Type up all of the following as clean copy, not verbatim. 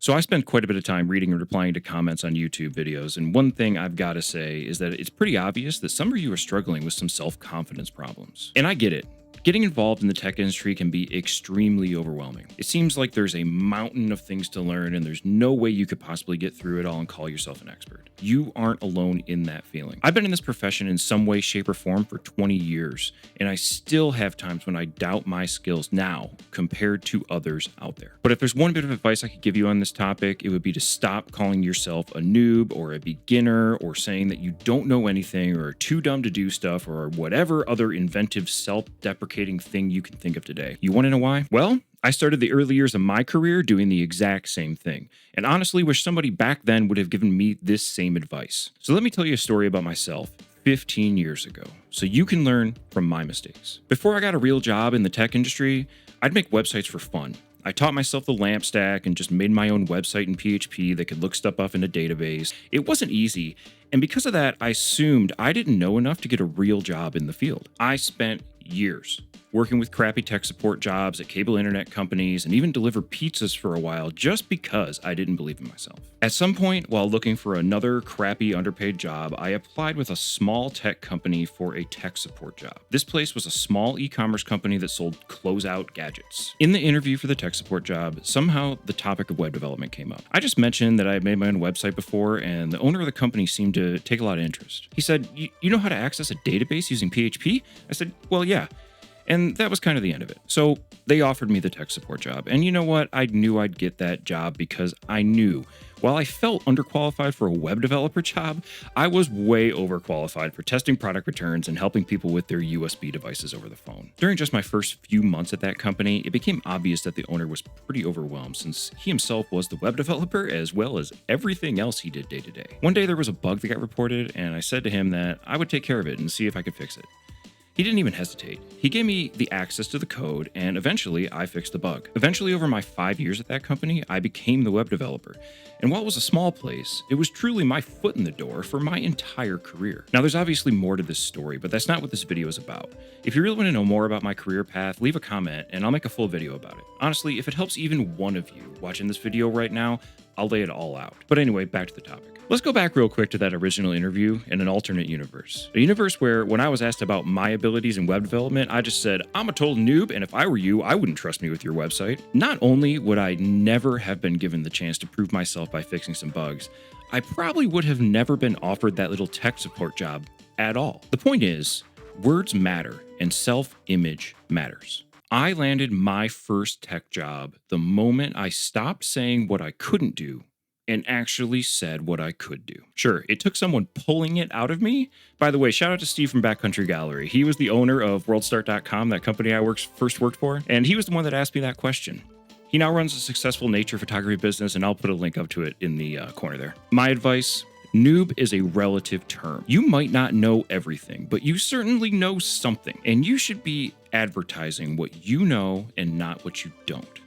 So I spend quite a bit of time reading and replying to comments on YouTube videos, and one thing I've got to say is that it's pretty obvious that some of you are struggling with some self-confidence problems. And I get it. Getting involved in the tech industry can be extremely overwhelming. It seems like there's a mountain of things to learn, and there's no way you could possibly get through it all and call yourself an expert. You aren't alone in that feeling. I've been in this profession in some way, shape, or form for 20 years, and I still have times when I doubt my skills now compared to others out there. But if there's one bit of advice I could give you on this topic, it would be to stop calling yourself a noob or a beginner or saying that you don't know anything or are too dumb to do stuff or whatever other inventive self-deprecating thing you can think of today. You want to know why? Well, I started the early years of my career doing the exact same thing, and honestly wish somebody back then would have given me this same advice. So let me tell you a story about myself 15 years ago, so you can learn from my mistakes. Before I got a real job in the tech industry, I'd make websites for fun. I taught myself the LAMP stack and just made my own website in PHP that could look stuff up in a database. It wasn't easy, and because of that, I assumed I didn't know enough to get a real job in the field. I spent years working with crappy tech support jobs at cable internet companies and even delivered pizzas for a while just because I didn't believe in myself. At some point, while looking for another crappy underpaid job, I applied with a small tech company for a tech support job. This place was a small e-commerce company that sold closeout gadgets. In the interview for the tech support job, somehow the topic of web development came up. I just mentioned that I had made my own website before, and the owner of the company seemed to take a lot of interest. He said, "You know how to access a database using PHP?" I said, "Well, yeah." And that was kind of the end of it. So they offered me the tech support job. And you know what? I knew I'd get that job because I knew while I felt underqualified for a web developer job, I was way overqualified for testing product returns and helping people with their USB devices over the phone. During just my first few months at that company, it became obvious that the owner was pretty overwhelmed since he himself was the web developer as well as everything else he did day to day. One day there was a bug that got reported, and I said to him that I would take care of it and see if I could fix it. He didn't even hesitate. He gave me the access to the code, and eventually I fixed the bug. Eventually, over my 5 years at that company, I became the web developer. And while it was a small place, it was truly my foot in the door for my entire career. Now, there's obviously more to this story, but that's not what this video is about. If you really want to know more about my career path, leave a comment and I'll make a full video about it. Honestly, if it helps even one of you watching this video right now, I'll lay it all out. But anyway, back to the topic. Let's go back real quick to that original interview in an alternate universe. A universe where when I was asked about my abilities in web development, I just said, "I'm a total noob, and if I were you, I wouldn't trust me with your website." Not only would I never have been given the chance to prove myself by fixing some bugs, I probably would have never been offered that little tech support job at all. The point is, words matter and self-image matters. I landed my first tech job the moment I stopped saying what I couldn't do and actually said what I could do. Sure, it took someone pulling it out of me. By the way, shout out to Steve from Backcountry Gallery. He was the owner of WorldStart.com, that company I first worked for, and he was the one that asked me that question. He now runs a successful nature photography business, and I'll put a link up to it in the corner there. My advice: noob is a relative term. You might not know everything, but you certainly know something, and you should be advertising what you know and not what you don't.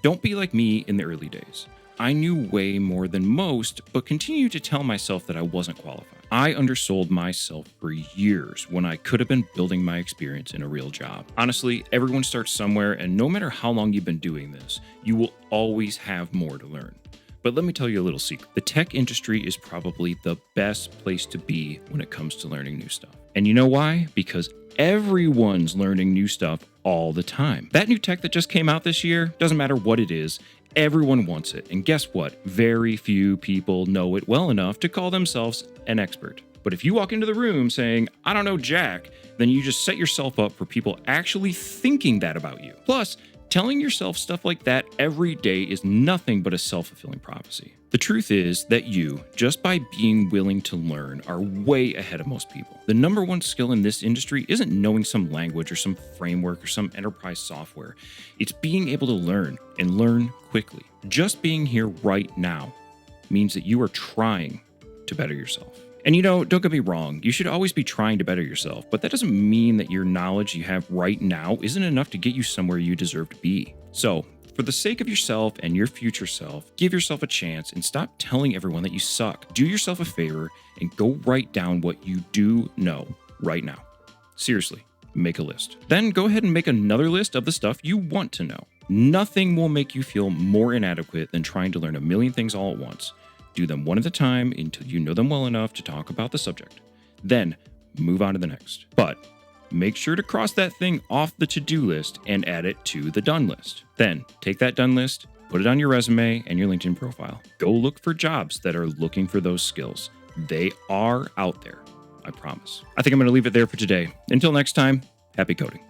Don't be like me in the early days. I knew way more than most, but continued to tell myself that I wasn't qualified. I undersold myself for years when I could have been building my experience in a real job. Honestly, everyone starts somewhere, and no matter how long you've been doing this, you will always have more to learn. But let me tell you a little secret. The tech industry is probably the best place to be when it comes to learning new stuff. And you know why? Because everyone's learning new stuff all the time. That new tech that just came out this year, doesn't matter what it is, everyone wants it. And guess what? Very few people know it well enough to call themselves an expert. But if you walk into the room saying, "I don't know jack," then you just set yourself up for people actually thinking that about you. Plus, telling yourself stuff like that every day is nothing but a self-fulfilling prophecy. The truth is that you, just by being willing to learn, are way ahead of most people. The number one skill in this industry isn't knowing some language or some framework or some enterprise software. It's being able to learn and learn quickly. Just being here right now means that you are trying to better yourself. And you know, don't get me wrong, you should always be trying to better yourself, but that doesn't mean that your knowledge you have right now isn't enough to get you somewhere you deserve to be. So, for the sake of yourself and your future self, give yourself a chance and stop telling everyone that you suck. Do yourself a favor and go write down what you do know right now. Seriously, make a list. Then go ahead and make another list of the stuff you want to know. Nothing will make you feel more inadequate than trying to learn a million things all at once. Do them one at a time until you know them well enough to talk about the subject. Then move on to the next. But make sure to cross that thing off the to-do list and add it to the done list. Then take that done list, put it on your resume and your LinkedIn profile. Go look for jobs that are looking for those skills. They are out there, I promise. I think I'm going to leave it there for today. Until next time, happy coding.